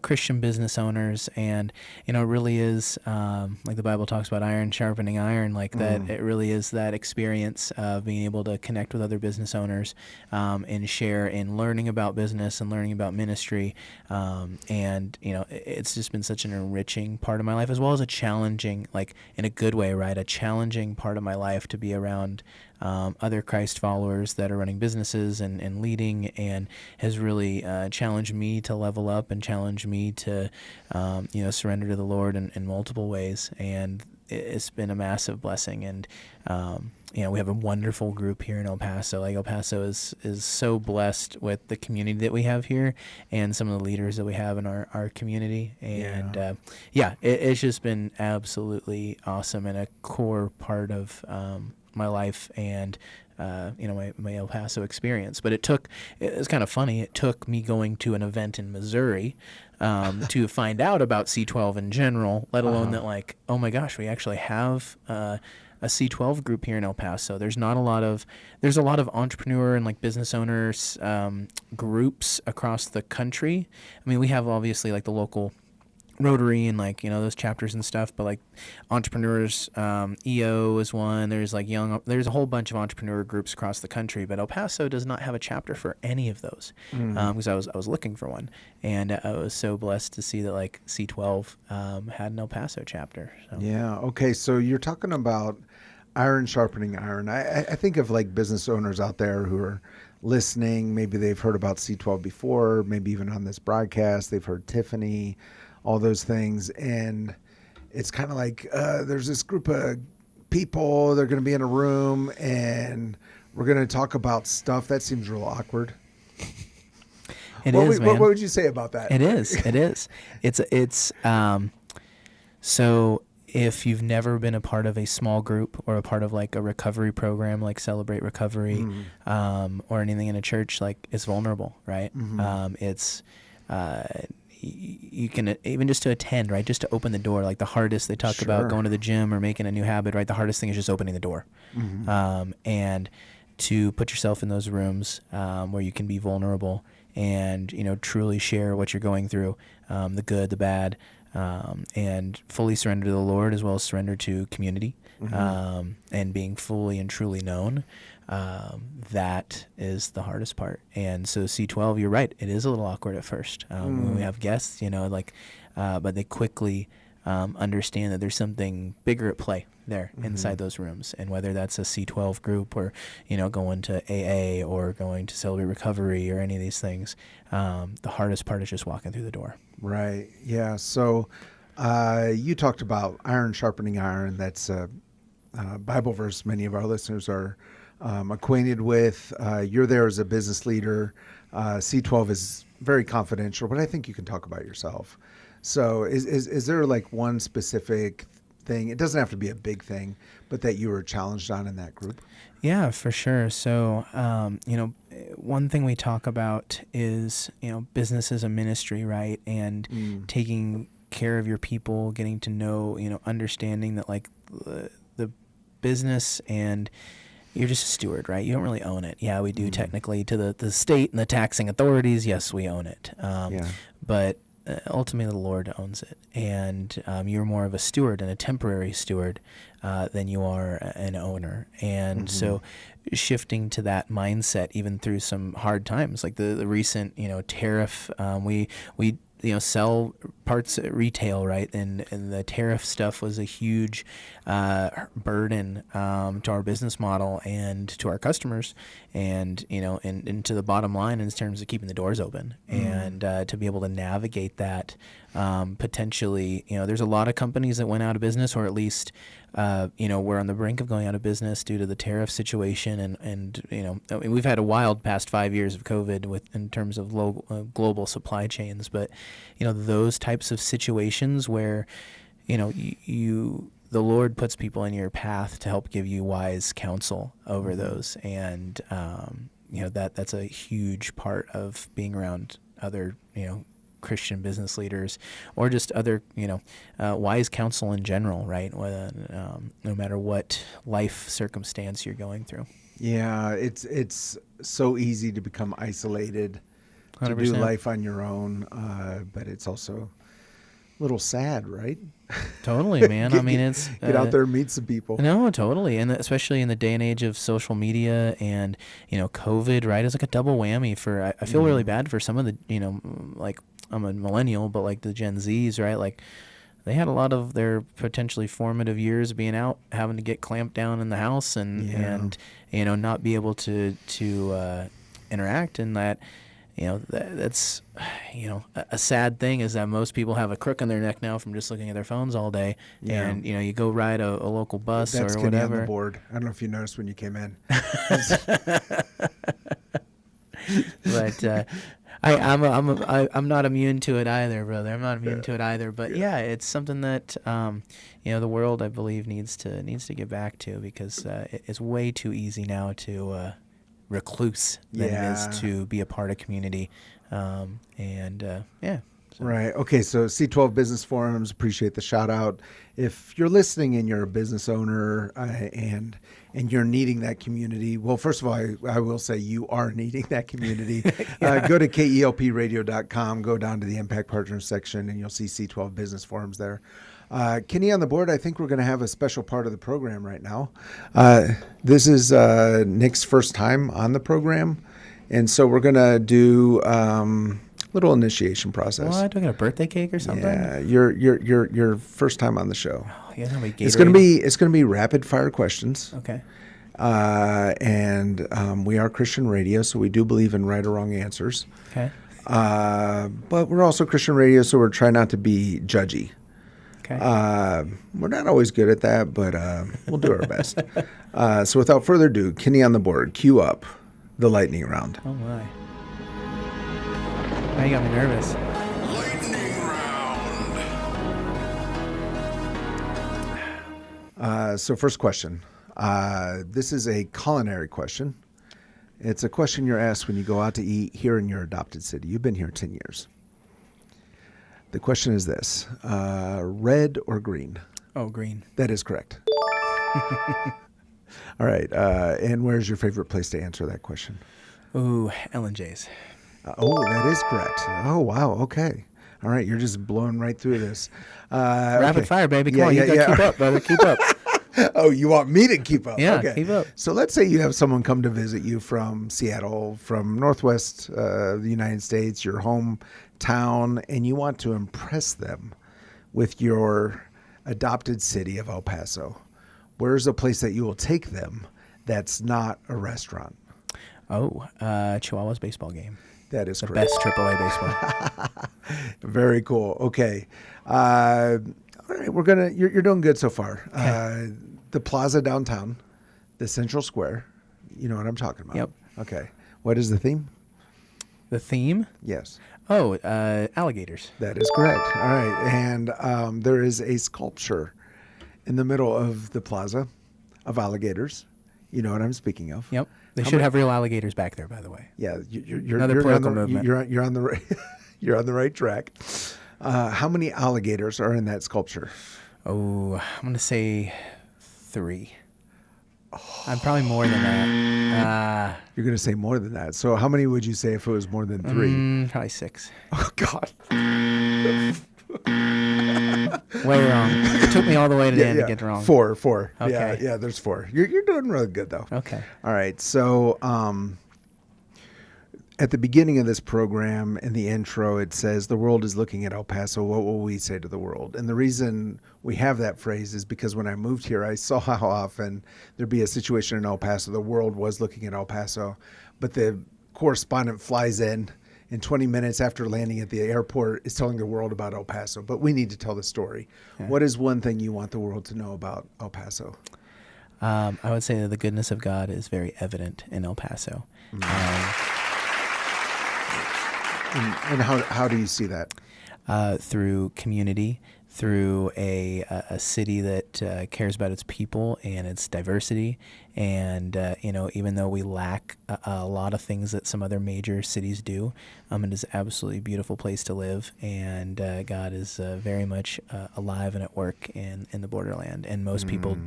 Christian business owners, and it really is like the Bible talks about iron sharpening iron, like that. It really is that experience of being able to connect with other business owners and share in learning about business and learning about ministry, and it's just been such an enriching part of my life, as well as a challenging, like in a good way, right? A challenging part of my life to be around other Christ followers that are running businesses and leading, and has really challenged me to level up and challenge me to surrender to the Lord in multiple ways. And it's been a massive blessing. And we have a wonderful group here in El Paso. Like El Paso is so blessed with the community that we have here and some of the leaders that we have in our community. And it's just been absolutely awesome and a core part of my life and my El Paso experience. But it's kind of funny. It took me going to an event in Missouri to find out about C12 in general, let alone that, like, oh my gosh, we actually have a C12 group here in El Paso. There's a lot of entrepreneur and like business owners groups across the country. I mean, we have obviously like the local Rotary and like those chapters and stuff, but like entrepreneurs, EO is one. There's like there's a whole bunch of entrepreneur groups across the country, but El Paso does not have a chapter for any of those because I was looking for one, and I was so blessed to see that like C12 had an El Paso chapter. So. Yeah. Okay. So you're talking about iron sharpening iron. I think of like business owners out there who are listening. Maybe they've heard about C12 before. Maybe even on this broadcast, they've heard Tiffany. All those things, and it's kind of like there's this group of people. They're going to be in a room, and we're going to talk about stuff that seems real awkward. What would you say about that? It is. It's so if you've never been a part of a small group or a part of like a recovery program, like Celebrate Recovery, or anything in a church, like it's vulnerable, right? It's you can even just to attend, right? Just to open the door. Like the hardest, they talk about going to the gym or making a new habit, right? The hardest thing is just opening the door. And to put yourself in those rooms where you can be vulnerable and, truly share what you're going through, the good, the bad, and fully surrender to the Lord as well as surrender to community, and being fully and truly known. That is the hardest part. And so C12, you're right. It is a little awkward at first when we have guests, but they quickly understand that there's something bigger at play there inside those rooms. And whether that's a C12 group or, going to AA or going to Celebrate Recovery or any of these things, the hardest part is just walking through the door. Right. Yeah. So you talked about iron sharpening iron. That's a Bible verse many of our listeners are acquainted with. You're there as a business leader. C12 is very confidential, but I think you can talk about yourself. So is there like one specific thing? It doesn't have to be a big thing, but that you were challenged on in that group? Yeah, for sure. So, one thing we talk about is, business is a ministry, right? And taking care of your people, getting to know, understanding that like the business and you're just a steward, right? You don't really own it. Yeah, we do technically to the state and the taxing authorities. Yes, we own it. But ultimately the Lord owns it. And you're more of a steward and a temporary steward than you are an owner. And so shifting to that mindset, even through some hard times, like the recent, tariff, we sell parts at retail, right? And the tariff stuff was a huge burden to our business model and to our customers, and and to the bottom line in terms of keeping the doors open and to be able to navigate that. Potentially, there's a lot of companies that went out of business, or at least we're on the brink of going out of business due to the tariff situation, and we've had a wild past 5 years of COVID in terms of global supply chains, but those types of situations where the Lord puts people in your path to help give you wise counsel over those, and that's a huge part of being around other Christian business leaders, or just other, wise counsel in general, right? No matter what life circumstance you're going through. Yeah, it's so easy to become isolated, 100%. To do life on your own, but it's also a little sad, right? Totally, man. It's get out there and meet some people. No, totally, and especially in the day and age of social media and COVID, right? It's like a double whammy for. I feel really bad for some of the like. I'm a millennial, but like the Gen Zs, right? Like they had a lot of their potentially formative years being out, having to get clamped down in the house and not be able to interact, and that that's a sad thing is that most people have a crook in their neck now from just looking at their phones all day. Yeah. And you go ride a local bus that's or Kenny whatever. On the board. I don't know if you noticed when you came in. But I'm not immune to it either, brother. I'm not immune to it either. But yeah, it's something that the world, I believe, needs to get back to, because it's way too easy now to recluse than it is to be a part of community. Right. Okay. So C12 Business Forums, appreciate the shout out. If you're listening and you're a business owner and you're needing that community, well, first of all, I will say you are needing that community. Go to KELPradio.com, go down to the Impact Partners section, and you'll see C12 Business Forums there. Kenny on the board, I think we're going to have a special part of the program right now. This is Nick's first time on the program, and so we're going to do little initiation process. What? Do I get a birthday cake or something? Yeah, your first time on the show. Oh, you guys gonna be it's gonna be rapid fire questions. Okay. And we are Christian radio, so we do believe in right or wrong answers. Okay. But we're also Christian radio, so we're trying not to be judgy. Okay. We're not always good at that, but we'll do our best. So without further ado, Kenny on the board, cue up the lightning round. Oh my. Now you got me nervous. Lightning round. So first question. This is a culinary question. It's a question you're asked when you go out to eat here in your adopted city. You've been here 10 years. The question is this, red or green? Oh, green. That is correct. All right. And where's your favorite place to answer that question? Ooh, L&J's. That is correct. Oh, wow. Okay. All right. You're just blowing right through this. Rapid fire, baby. Come on, you got to keep up, brother. Keep up. Oh, you want me to keep up? Yeah, Okay. keep up. So let's say you have someone come to visit you from Seattle, from Northwest the United States, your hometown, and you want to impress them with your adopted city of El Paso. Where's a place that you will take them that's not a restaurant? Oh, Chihuahua's baseball game. That is The correct. best AAA baseball. Very cool. Okay. All right, you're doing good so far. Okay. The plaza downtown, the Central Square, you know what I'm talking about. Yep. Okay. What is the theme? The theme? Yes. Oh, alligators. That is correct. All right. And there is a sculpture in the middle of the plaza of alligators. You know what I'm speaking of. Yep. They should have real alligators back there, by the way. Yeah. You're Another on political the, movement. You're on the right. You're on the right track. How many alligators are in that sculpture? Oh, I'm going to say 3. I'm probably more than that. You're going to say more than that. So how many would you say if it was more than 3? Probably 6. Oh, God. Way wrong. It took me all the way to the end to get it wrong. 4. Okay. Yeah, there's 4. You're doing really good, though. Okay. All right. So at the beginning of this program, in the intro, it says, the world is looking at El Paso. What will we say to the world? And the reason we have that phrase is because when I moved here, I saw how often there'd be a situation in El Paso. The world was looking at El Paso, but the correspondent flies in, and 20 minutes after landing at the airport is telling the world about El Paso. But we need to tell the story. Yeah. What is one thing you want the world to know about El Paso? I would say that the goodness of God is very evident in El Paso. And how do you see that? Through community, through a city that cares about its people and its diversity. And, even though we lack a lot of things that some other major cities do, it is an absolutely beautiful place to live. And God is very much alive and at work in the borderland. And most people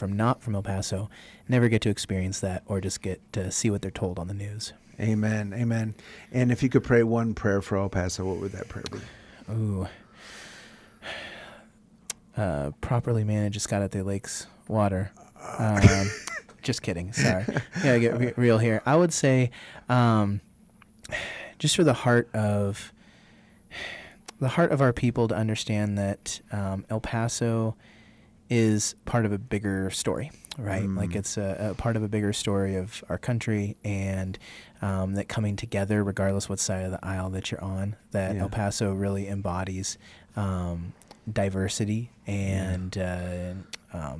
not from El Paso never get to experience that or just get to see what they're told on the news. Amen. Amen. And if you could pray one prayer for El Paso, what would that prayer be? Ooh. Properly manage Escalante Lake's water. Just kidding. Sorry. Gotta get real here. I would say, just for the heart of our people to understand that El Paso is part of a bigger story, right? Like it's a part of a bigger story of our country, and that coming together, regardless what side of the aisle that you're on, that El Paso really embodies diversity and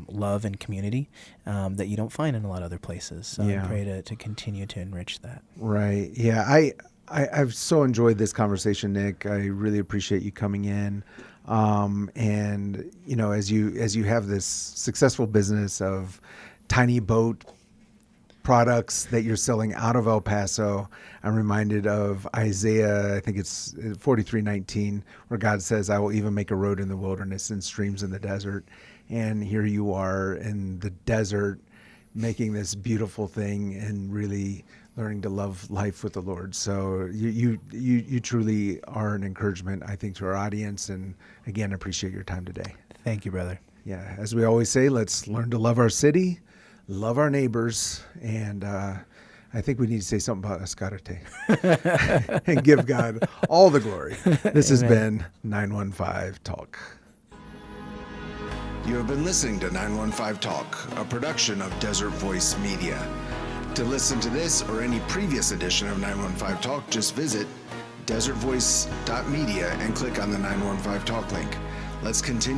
love and community that you don't find in a lot of other places. So I pray to continue to enrich that. Right. Yeah. I've so enjoyed this conversation, Nick. I really appreciate you coming in. And as you have this successful business of tiny boat products that you're selling out of El Paso, I'm reminded of Isaiah, I think it's 43:19, where God says, I will even make a road in the wilderness and streams in the desert. And here you are in the desert making this beautiful thing and really learning to love life with the Lord. So you truly are an encouragement, I think, to our audience. And again, appreciate your time today. Thank you, brother. Yeah. As we always say, let's learn to love our city, love our neighbors. And I think we need to say something about Escalante and give God all the glory. This has been 915 Talk. You have been listening to 915 Talk, a production of Desert Voice Media. To listen to this or any previous edition of 915 Talk, just visit desertvoice.media and click on the 915 Talk link. Let's continue.